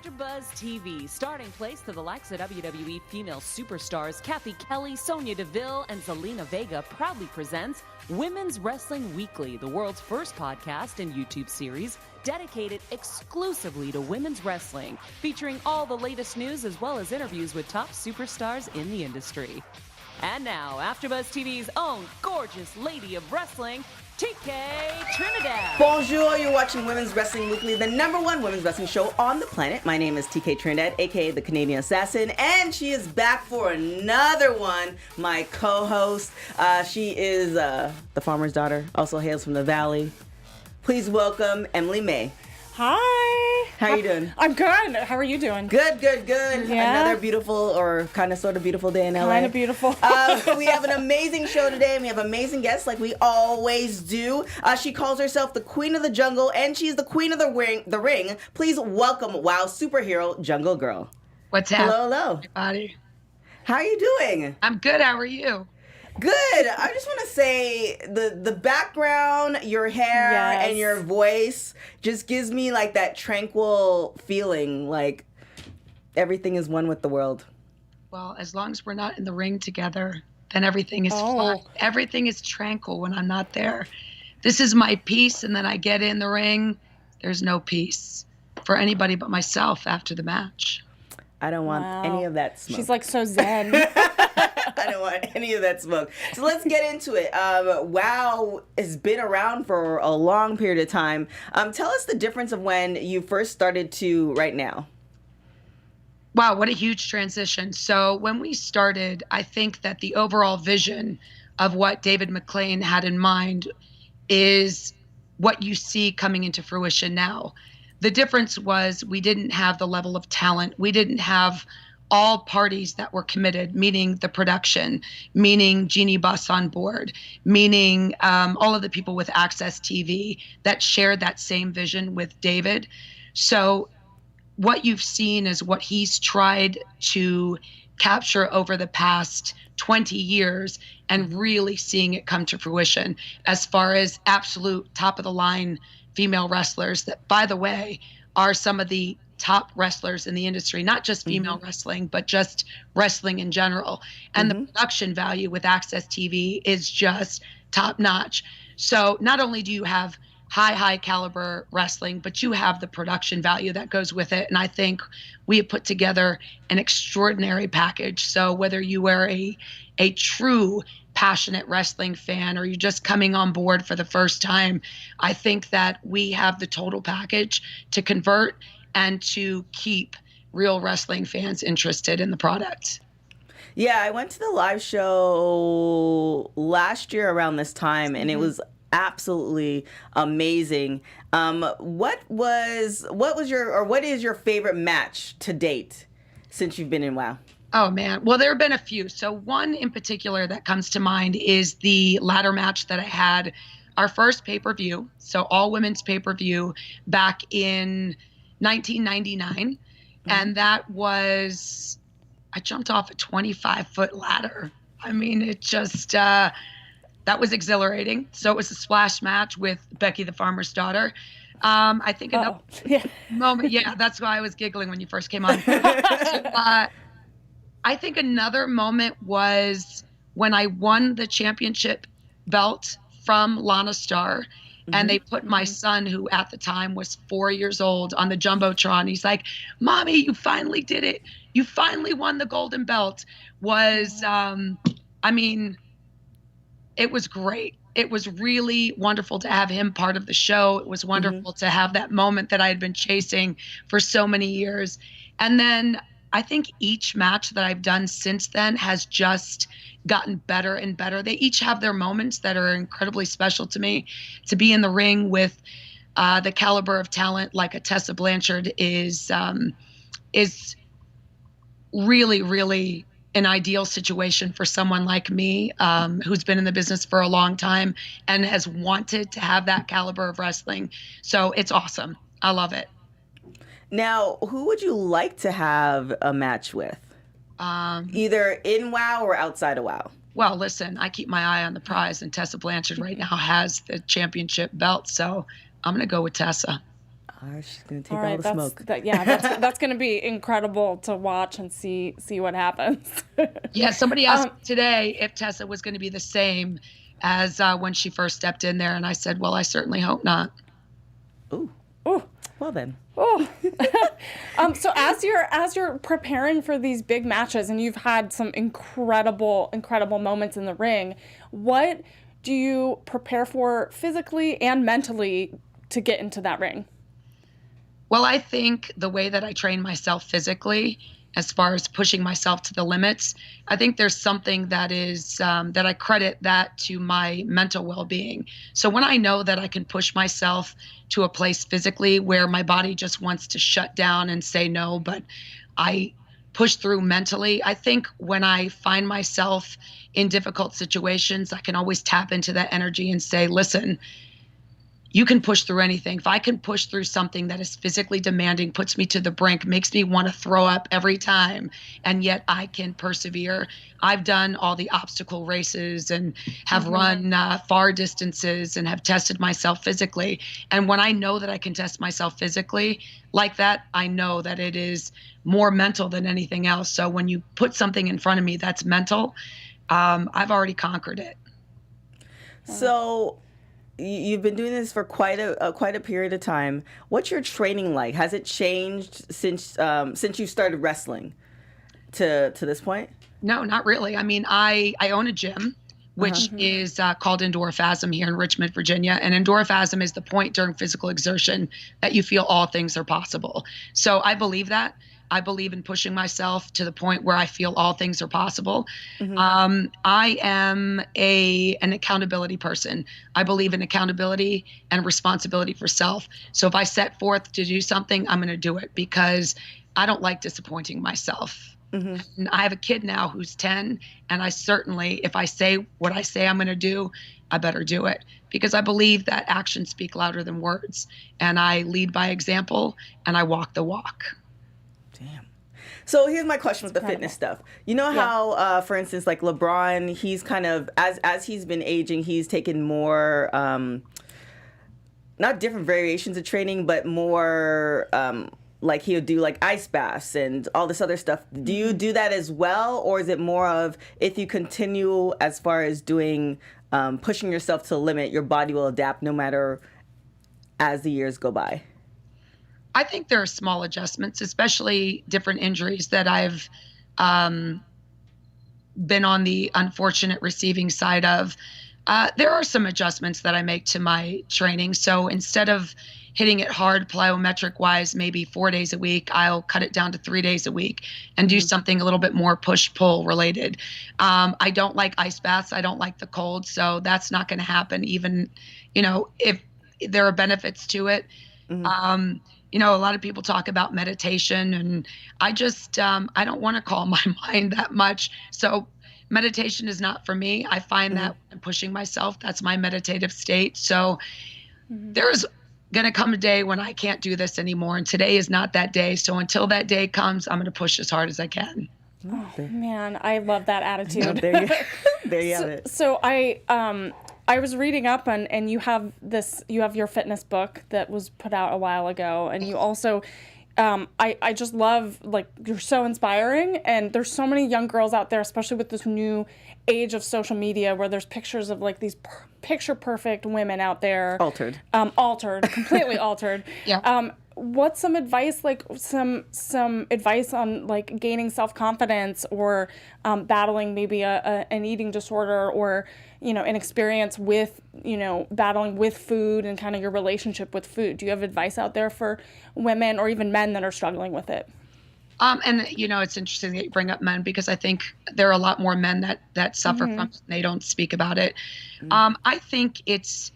AfterBuzz TV, starting place to the likes of WWE female superstars Cathy, Kelley, Sonya, Deville, and Zelina Vega proudly presents Women's Wrestling Weekly, the world's first podcast and YouTube series dedicated exclusively to women's wrestling, featuring all the latest news as well as interviews with top superstars in the industry. And now, AfterBuzz TV's own gorgeous lady of wrestling, TK Trinidad. Bonjour, you're watching Women's Wrestling Weekly, the #1 women's wrestling show on the planet. My name is TK Trinidad, aka the Canadian Assassin, and she is back for another one, my co-host. She is the farmer's daughter, also hails from the Valley. Please welcome Emily Mae. Hi. How are you doing? I'm good. How are you doing? Good. Yeah. Another beautiful or kind of sort of beautiful day in LA. Kind of beautiful. We have an amazing show today, and we have amazing guests like we always do. She calls herself the Queen of the Jungle, and she's the Queen of the Ring. Please welcome WOW Superhero Jungle Grrrl. What's up? Hello. Everybody. How are you doing? I'm good. How are you? Good. I just want to say the background, your hair, Yes. and your voice just gives me like that tranquil feeling, like everything is one with the world. Well, as long as we're not in the ring together, then everything is fine. Everything is tranquil when I'm not there. This is my peace, and then I get in the ring. There's no peace for anybody but myself after the match. I don't want any of that smoke. She's like so zen. I don't want any of that smoke. So let's get into it. WOW has been around for a long period of time. Tell us the difference of when you first started to right now. Wow, what a huge transition. So when we started, I think that the overall vision of what David McLean had in mind is what you see coming into fruition now. The difference was we didn't have the level of talent. We didn't have all parties that were committed, meaning the production, meaning Jeannie Buss on board, meaning all of the people with Access TV that shared that same vision with David. So what you've seen is what he's tried to capture over the past 20 years and really seeing it come to fruition as far as absolute top of the line female wrestlers that, by the way, are some of the top wrestlers in the industry, not just female wrestling, but just wrestling in general. And the production value with Access TV is just top notch. So not only do you have high caliber wrestling, but you have the production value that goes with it. And I think we have put together an extraordinary package. So whether you are a true passionate wrestling fan or you're just coming on board for the first time, I think that we have the total package to convert and to keep real wrestling fans interested in the product. Yeah, I went to the live show last year around this time, and it was absolutely amazing. What is your favorite match to date since you've been in WOW? Oh, man. Well, there have been a few. So one in particular that comes to mind is the ladder match that I had, our first pay-per-view, so all women's pay-per-view back in 1999. And that was, I jumped off a 25-foot ladder. I mean, it just, that was exhilarating. So it was a splash match with Becky the Farmer's Daughter. I think another moment, that's why I was giggling when you first came on. I think another moment was when I won the championship belt from Lana Starr, and they put my son, who at the time was 4 years old, on the Jumbotron. He's like, "Mommy, you finally did it. You finally won the golden belt." It was great. It was really wonderful to have him part of the show. It was wonderful to have that moment that I had been chasing for so many years. And then I think each match that I've done since then has just gotten better and better. They each have their moments that are incredibly special to me. To be in the ring with the caliber of talent like a Tessa Blanchard is really, really an ideal situation for someone like me, who's been in the business for a long time and has wanted to have that caliber of wrestling. So it's awesome. I love it. Now, who would you like to have a match with? Either in WOW or outside of WOW? Well, listen, I keep my eye on the prize, and Tessa Blanchard right now has the championship belt, so I'm going to go with Tessa. She's gonna take all the smoke. That's gonna be incredible to watch and see what happens. Yeah, somebody asked me today if Tessa was going to be the same as when she first stepped in there, and I said, well, I certainly hope not. Ooh. Well then. Oh. So as you're preparing for these big matches, and you've had some incredible moments in the ring, what do you prepare for physically and mentally to get into that ring? Well, I think the way that I train myself physically, as far as pushing myself to the limits, I think there's something that is that I credit that to my mental well-being. So when I know that I can push myself to a place physically where my body just wants to shut down and say no, but I push through mentally, I think when I find myself in difficult situations, I can always tap into that energy and say, listen, you can push through anything. If I can push through something that is physically demanding, puts me to the brink, makes me want to throw up every time, and yet I can persevere. I've done all the obstacle races and have run far distances and have tested myself physically. And when I know that I can test myself physically like that, I know that it is more mental than anything else. So when you put something in front of me that's mental, I've already conquered it. So you've been doing this for quite a period of time. What's your training like? Has it changed since you started wrestling to this point? No, not really. I mean, I own a gym, which is called Endorphasm here in Richmond, Virginia. And Endorphasm is the point during physical exertion that you feel all things are possible. So I believe that. I believe in pushing myself to the point where I feel all things are possible. I am an accountability person. I believe in accountability and responsibility for self. So if I set forth to do something, I'm going to do it because I don't like disappointing myself. And I have a kid now who's 10, and I certainly, if I say what I say I'm going to do, I better do it because I believe that actions speak louder than words. And I lead by example and I walk the walk. Damn. So here's my question with the fitness stuff. You know how, for instance, like LeBron, he's kind of, as he's been aging, he's taken more, not different variations of training, but more, like he'll do like ice baths and all this other stuff. Do you do that as well? Or is it more of if you continue as far as doing, pushing yourself to the limit, your body will adapt no matter as the years go by? I think there are small adjustments, especially different injuries that I've been on the unfortunate receiving side of. There are some adjustments that I make to my training. So instead of hitting it hard plyometric wise, maybe 4 days a week, I'll cut it down to 3 days a week and do something a little bit more push-pull related. I don't like ice baths. I don't like the cold. So that's not going to happen even, if there are benefits to it. A lot of people talk about meditation, and I just, I don't want to calm my mind that much. So meditation is not for me. I find that when I'm pushing myself, that's my meditative state. So there's going to come a day when I can't do this anymore. And today is not that day. So until that day comes, I'm going to push as hard as I can. Oh, man, I love that attitude. There you have it. So I was reading up and you have your fitness book that was put out a while ago, and you also, I just love, like, you're so inspiring, and there's so many young girls out there, especially with this new age of social media where there's pictures of like these picture perfect women out there. Completely altered. Yeah. What's some advice, like some advice on like gaining self-confidence or battling maybe an eating disorder or, an experience with, battling with food and kind of your relationship with food? Do you have advice out there for women or even men that are struggling with it? It's interesting that you bring up men because I think there are a lot more men that suffer from it and they don't speak about it. I think it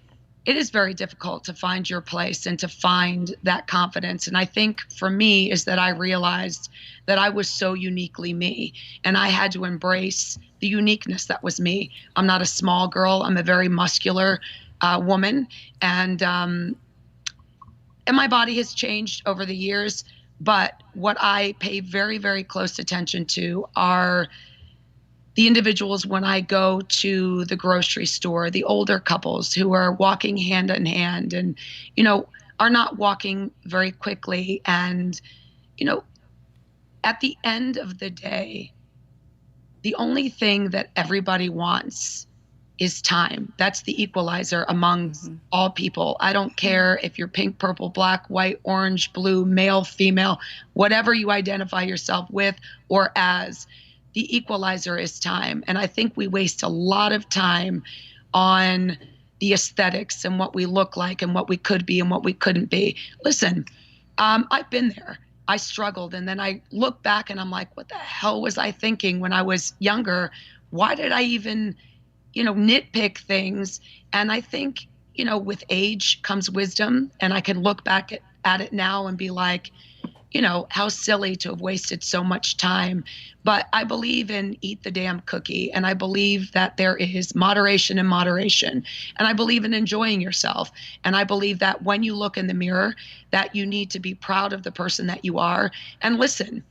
is very difficult to find your place and to find that confidence. And I think for me is that I realized that I was so uniquely me and I had to embrace the uniqueness that was me. I'm not a small girl. I'm a very muscular woman. And my body has changed over the years. But what I pay very, very close attention to are the individuals when I go to the grocery store, the older couples who are walking hand in hand. And, are not walking very quickly. And, you know, at the end of the day, the only thing that everybody wants is time. That's the equalizer amongst all people. I don't care if you're pink, purple, black, white, orange, blue, male, female, whatever you identify yourself with or as, the equalizer is time. And I think we waste a lot of time on the aesthetics and what we look like and what we could be and what we couldn't be. Listen, I've been there. I struggled. And then I look back and I'm like, what the hell was I thinking when I was younger? Why did I even, nitpick things? And I think, with age comes wisdom. And I can look back at it now and be like, how silly to have wasted so much time. But I believe in eat the damn cookie. And I believe that there is moderation in moderation. And I believe in enjoying yourself. And I believe that when you look in the mirror, that you need to be proud of the person that you are. And listen,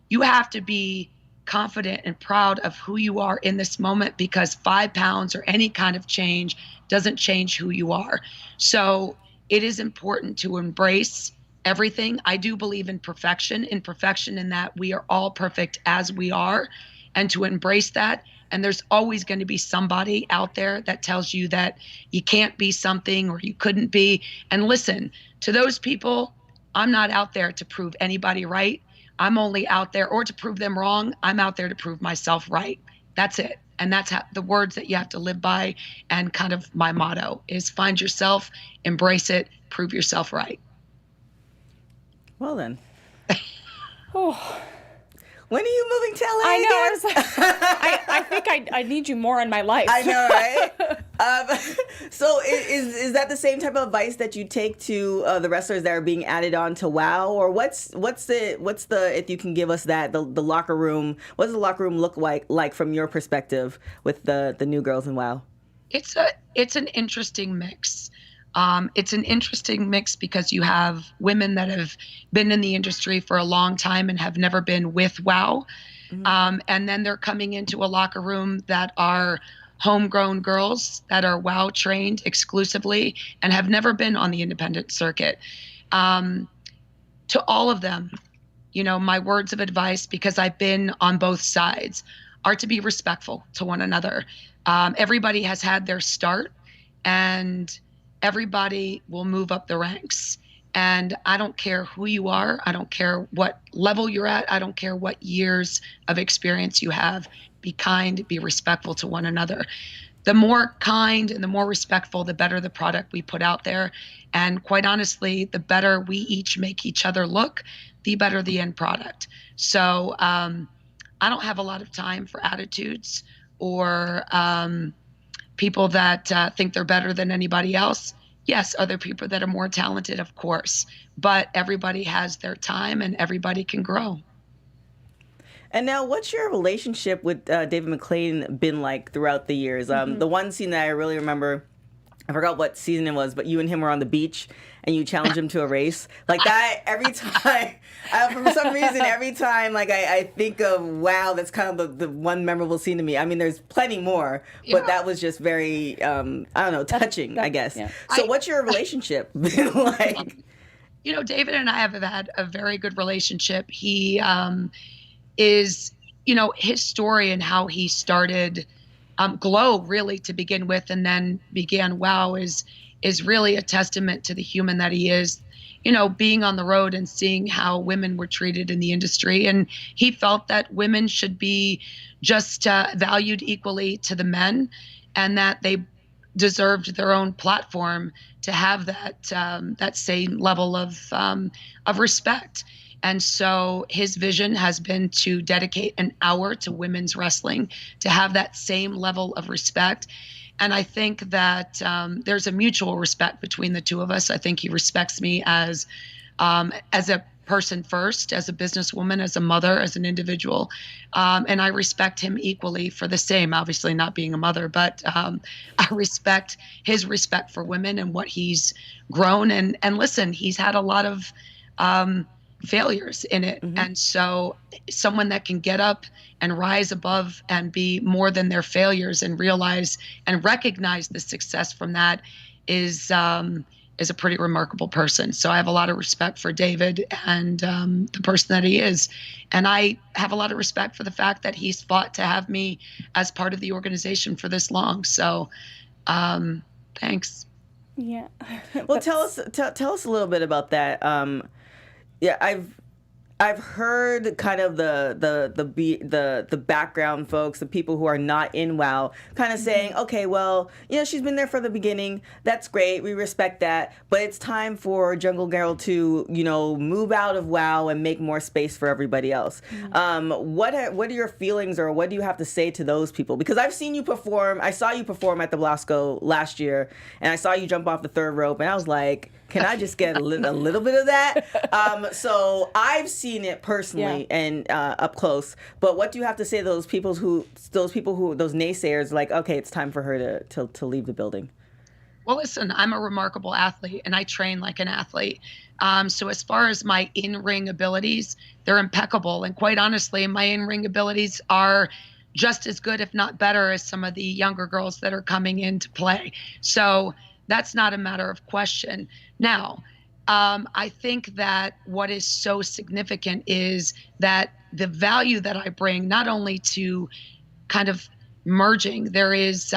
you have to be confident and proud of who you are in this moment, because 5 pounds or any kind of change doesn't change who you are. So it is important to embrace everything. I do believe in perfection in that we are all perfect as we are, and to embrace that. And there's always going to be somebody out there that tells you that you can't be something or you couldn't be. And listen, to those people, I'm not out there to prove anybody right. I'm only out there, or to prove them wrong. I'm out there to prove myself right. That's it. And that's how, the words that you have to live by. And kind of my motto is find yourself, embrace it, prove yourself right. Well then. Oh. When are you moving to LA I know. again? I was like, I think I need you more in my life. I know, right? So is that the same type of advice that you take to the wrestlers that are being added on to WOW, or what's the if you can give us that the locker room? What does the locker room look like from your perspective with the new girls in WOW? It's an interesting mix. It's an interesting mix because you have women that have been in the industry for a long time and have never been with WOW. Mm-hmm. And then they're coming into a locker room that are homegrown girls that are WOW trained exclusively and have never been on the independent circuit. To all of them, my words of advice, because I've been on both sides, are to be respectful to one another. Everybody has had their start, and everybody will move up the ranks. And I don't care who you are. I don't care what level you're at. I don't care what years of experience you have. Be kind, be respectful to one another. The more kind and the more respectful, the better the product we put out there. And quite honestly, the better we each make each other look, the better the end product. So I don't have a lot of time for attitudes or people that think they're better than anybody else. Yes, other people that are more talented, of course, but everybody has their time and everybody can grow. And now, what's your relationship with David McLean been like throughout the years? The one scene that I really remember, I forgot what season it was, but you and him were on the beach and you challenged him to a race. Like that, every time, for some reason, every time, like I think of WOW, that's kind of the one memorable scene to me. I mean, there's plenty more, but that was just very, I don't know, touching, I guess. Yeah. So what's your relationship been like? David and I have had a very good relationship. He is, his story and how he started Glow really to begin with, and then began WOW is really a testament to the human that he is, being on the road and seeing how women were treated in the industry. And he felt that women should be just valued equally to the men, and that they deserved their own platform to have that same level of respect. And so his vision has been to dedicate an hour to women's wrestling, to have that same level of respect. And I think that there's a mutual respect between the two of us. I think he respects me as a person first, as a businesswoman, as a mother, as an individual. And I respect him equally for the same, obviously not being a mother, but I respect his respect for women and what he's grown. And listen, he's had a lot of failures in it. Mm-hmm. And so someone that can get up and rise above and be more than their failures and realize and recognize the success from that is is a pretty remarkable person. So I have a lot of respect for David and the person that he is. And I have a lot of respect for the fact that he's fought to have me as part of the organization for this long. So thanks. Yeah. Well, tell us a little bit about that. Yeah, I've heard kind of the background folks, the people who are not in WOW, kind of saying, okay, well, she's been there from the beginning. That's great. We respect that. But it's time for Jungle Grrrl to, move out of WOW and make more space for everybody else. What are your feelings, or what do you have to say to those people? Because I've seen you perform. I saw you perform at the Blasco last year, and I saw you jump off the third rope, and I was like, can I just get a little bit of that? So I've seen it personally and up close. But what do you have to say to those naysayers, like, okay, it's time for her to leave the building? Well, listen, I'm a remarkable athlete, and I train like an athlete. So as far as my in-ring abilities, they're impeccable. And quite honestly, my in-ring abilities are just as good, if not better, as some of the younger girls that are coming in to play. So that's not a matter of question. Now, I think that what is so significant is that the value that I bring, not only to kind of merging, there is,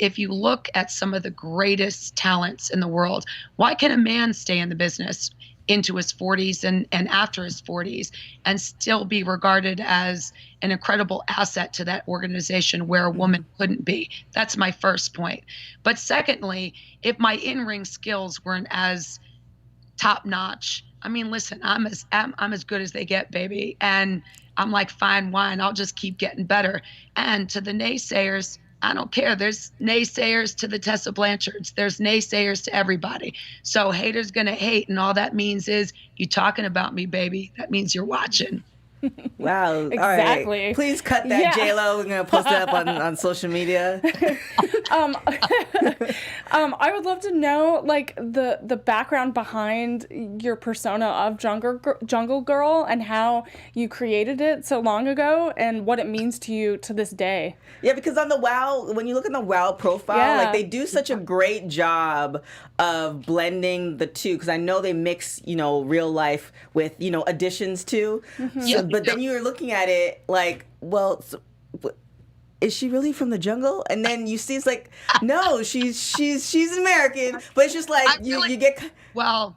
if you look at some of the greatest talents in the world, why can a man stay in the business into his 40s and after his 40s and still be regarded as an incredible asset to that organization where a woman couldn't be? That's my first point. But secondly, if my in-ring skills weren't as top notch, I mean, listen, I'm as good as they get, baby. And I'm like fine wine. I'll just keep getting better. And to the naysayers, I don't care. There's naysayers to the Tessa Blanchards. There's naysayers to everybody. So haters gonna hate, and all that means is you talking about me, baby. That means you're watching. Wow. Exactly. All right. Please cut that, J-Lo. We're going to post it up on social media. I would love to know, like, the background behind your persona of Jungle Grrrl and how you created it so long ago and what it means to you to this day. Yeah, because on the WOW, when you look at the WOW profile, like, they do such a great job of blending the two, because I know they mix, real life with, additions too. So, but then you're looking at it like, well, is she really from the jungle? And then you see it's like, no, she's American, but it's just like you get well.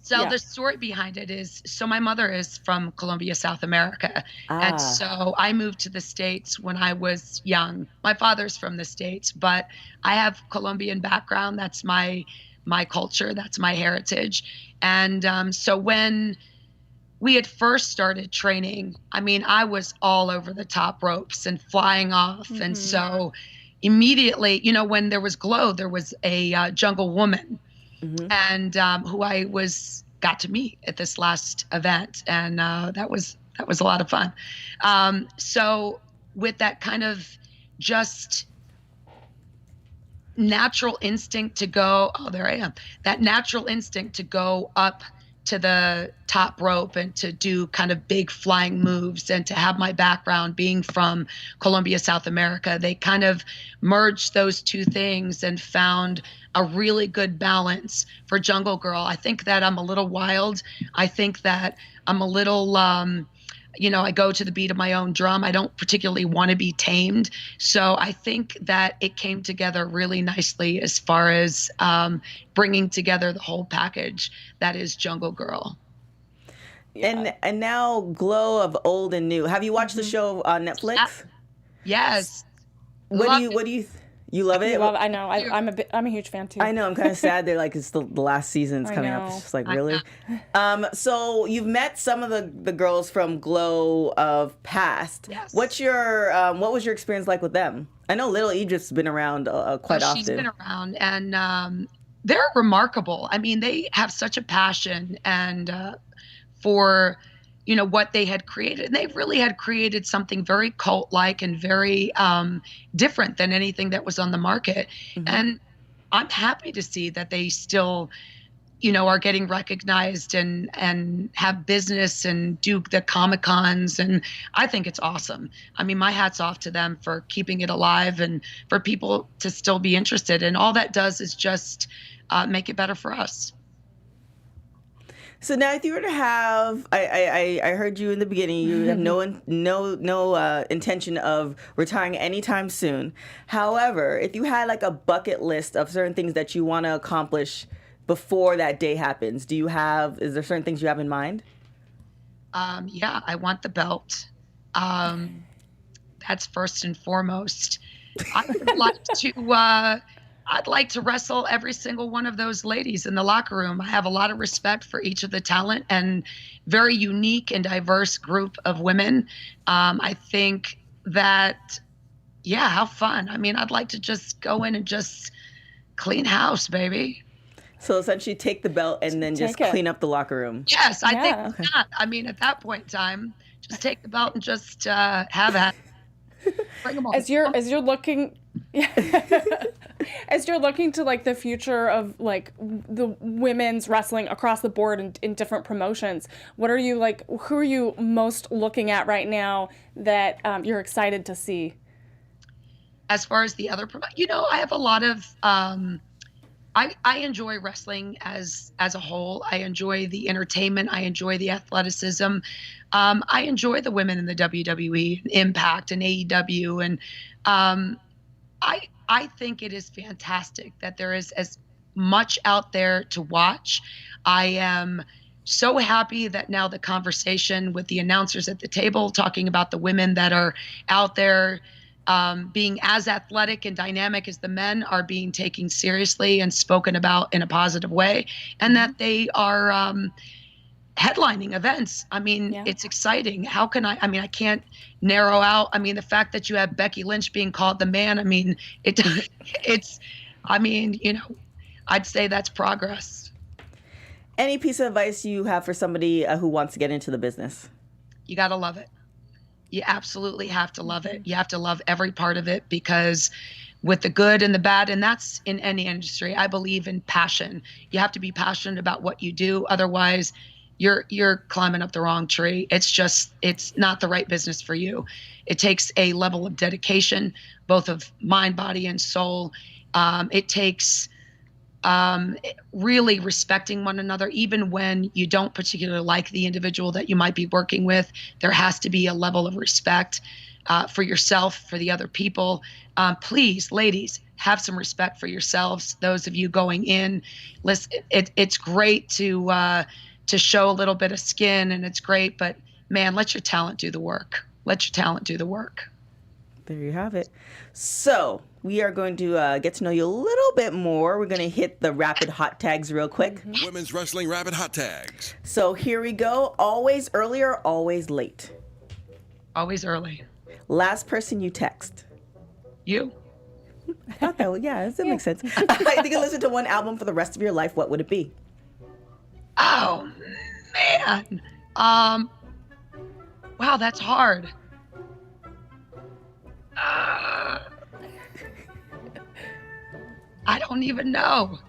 So the story behind it is, so my mother is from Colombia, South America, and so I moved to the States when I was young. My father's from the States, but I have Colombian background. That's my culture. That's my heritage. And so when we had first started training, I mean, I was all over the top ropes and flying off. Mm-hmm. And so immediately, when there was Glow, there was a jungle woman, mm-hmm. and who I got to meet at this last event. And that was a lot of fun. So with that kind of just natural instinct to go, that natural instinct to go up to the top rope and to do kind of big flying moves, and to have my background being from Colombia, South America, they kind of merged those two things and found a really good balance for Jungle Grrrl. I think that I'm a little wild. I think that I'm a little, I go to the beat of my own drum. I don't particularly want to be tamed. So I think that it came together really nicely as far as bringing together the whole package that is Jungle Grrrl. Yeah. And now Glow of old and new. Have you watched the show on Netflix? Yes. What do you you love it? I know. I'm a huge fan too. I know. I'm kind of sad. They're like, it's the last season's coming up. It's just like, really? So you've met some of the girls from Glow of past. Yes. What was your experience like with them? I know Little Egypt's been around quite often. She's been around, and they're remarkable. I mean, they have such a passion and for what they had created. And they really had created something very cult-like and very different than anything that was on the market. Mm-hmm. And I'm happy to see that they still, are getting recognized and have business and do the Comic-Cons. And I think it's awesome. I mean, my hat's off to them for keeping it alive and for people to still be interested. And all that does is just make it better for us. So now, if you were to have, I heard you in the beginning. You have no intention of retiring anytime soon. However, if you had like a bucket list of certain things that you want to accomplish before that day happens, is there certain things you have in mind? Yeah, I want the belt. That's first and foremost. I would like to. I'd like to wrestle every single one of those ladies in the locker room. I have a lot of respect for each of the talent and very unique and diverse group of women. I think that, yeah, how fun. I mean, I'd like to just go in and just clean house, baby. So essentially take the belt and then just clean up the locker room. Yes, I think that. I mean, at that point in time, just take the belt and just have at it. Bring them on. As you're looking as you're looking to like the future of like the women's wrestling across the board in different promotions, what are you like, who are you most looking at right now that you're excited to see? As far as the other I have a lot of I enjoy wrestling as a whole. I enjoy the entertainment. I enjoy the athleticism. I enjoy the women in the WWE, Impact, and AEW, and I think it is fantastic that there is as much out there to watch. I am so happy that now the conversation with the announcers at the table talking about the women that are out there being as athletic and dynamic as the men are being taken seriously and spoken about in a positive way, and that they are headlining events. I mean, it's exciting. How can I mean, I can't narrow out. I mean, the fact that you have Becky Lynch being called the man, I mean, I mean, I'd say that's progress. Any piece of advice you have for somebody who wants to get into the business? You got to love it. You absolutely have to love it. You have to love every part of it, because with the good and the bad, and that's in any industry, I believe in passion. You have to be passionate about what you do. Otherwise, you're climbing up the wrong tree. It's not the right business for you. It takes a level of dedication, both of mind, body, and soul. It takes really respecting one another, even when you don't particularly like the individual that you might be working with. There has to be a level of respect for yourself, for the other people. Please, ladies, have some respect for yourselves. Those of you going in, listen, it's great to show a little bit of skin, and it's great, but man, let your talent do the work. Let your talent do the work. There you have it. So we are going to get to know you a little bit more. We're going to hit the rapid hot tags real quick. Women's Wrestling Rapid Hot Tags. So here we go. Always early or always late? Always early. Last person you text? You. I thought that would, that makes sense. If you could listen to one album for the rest of your life, what would it be? Oh, man. Wow, that's hard. I don't even know.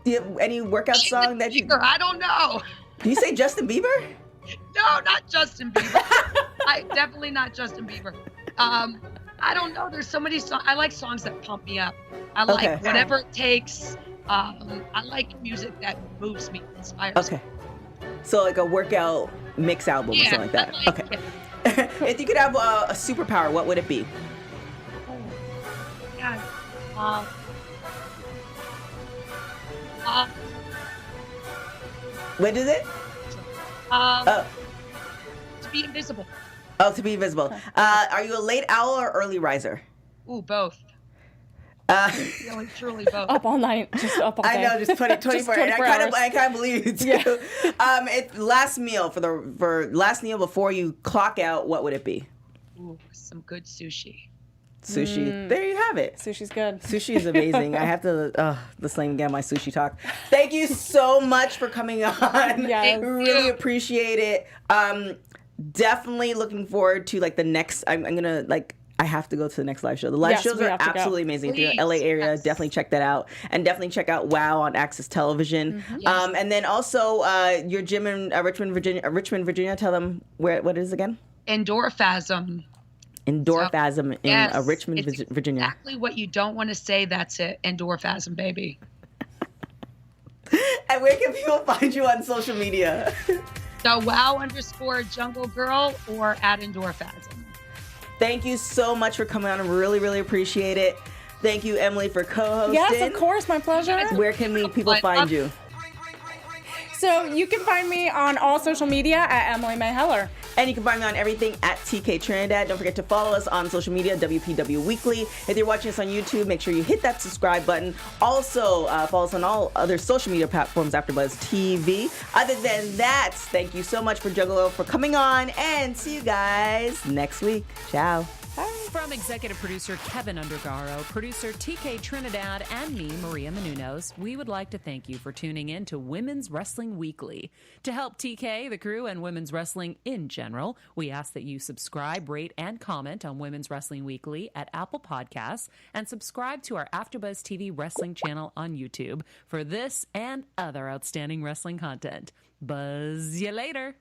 Do you have any workout song that you... I don't know. Do you say Justin Bieber? No, not Justin Bieber. Definitely not Justin Bieber. I don't know. There's so many songs. I like songs that pump me up. I like whatever it takes. I like music that moves me, inspires me. So like a workout mix album or something like that. If you could have a superpower, what would it be? God. What is it? To be invisible. Oh, to be invisible. Are you a late owl or early riser? Ooh, both. Really, truly both. Up all night, just up all day. I know, just 24 just hours. 24 I kind of believe you too. Yeah. It's last meal for last meal before you clock out. What would it be? Ooh, some good sushi. Sushi. There you have it. Sushi's good. Sushi is amazing. I have to listen again my sushi talk. Thank you so much for coming on. Yeah, really appreciate it. Definitely looking forward to like the next. I'm gonna like. I have to go to the next live show. The live shows are absolutely amazing. If you're in the LA area, definitely check that out. And definitely check out WOW on Access Television. Yes. And then also your gym in Richmond, Virginia. Tell them what it is again? Endorphasm in Richmond, Virginia. Exactly what you don't want to say. That's it. Endorphasm, baby. And where can people find you on social media? So WOW_Jungle Grrrl or at Endorphasm. Thank you so much for coming on. I really, really appreciate it. Thank you, Emily, for co-hosting. Yes, of course. My pleasure. Where can people find you? So you can find me on all social media at Emily Mae Heller. And you can find me on everything at TK Trinidad. Don't forget to follow us on social media, WPW Weekly. If you're watching us on YouTube, make sure you hit that subscribe button. Also, follow us on all other social media platforms, AfterBuzz TV. Other than that, thank you so much for Juggalo for coming on, and see you guys next week. Ciao. From executive producer Kevin Undergaro, producer TK Trinidad, and me, Maria Menounos, we would like to thank you for tuning in to Women's Wrestling Weekly. To help TK, the crew, and women's wrestling in general, we ask that you subscribe, rate, and comment on Women's Wrestling Weekly at Apple Podcasts, and subscribe to our AfterBuzz TV wrestling channel on YouTube for this and other outstanding wrestling content. Buzz you later.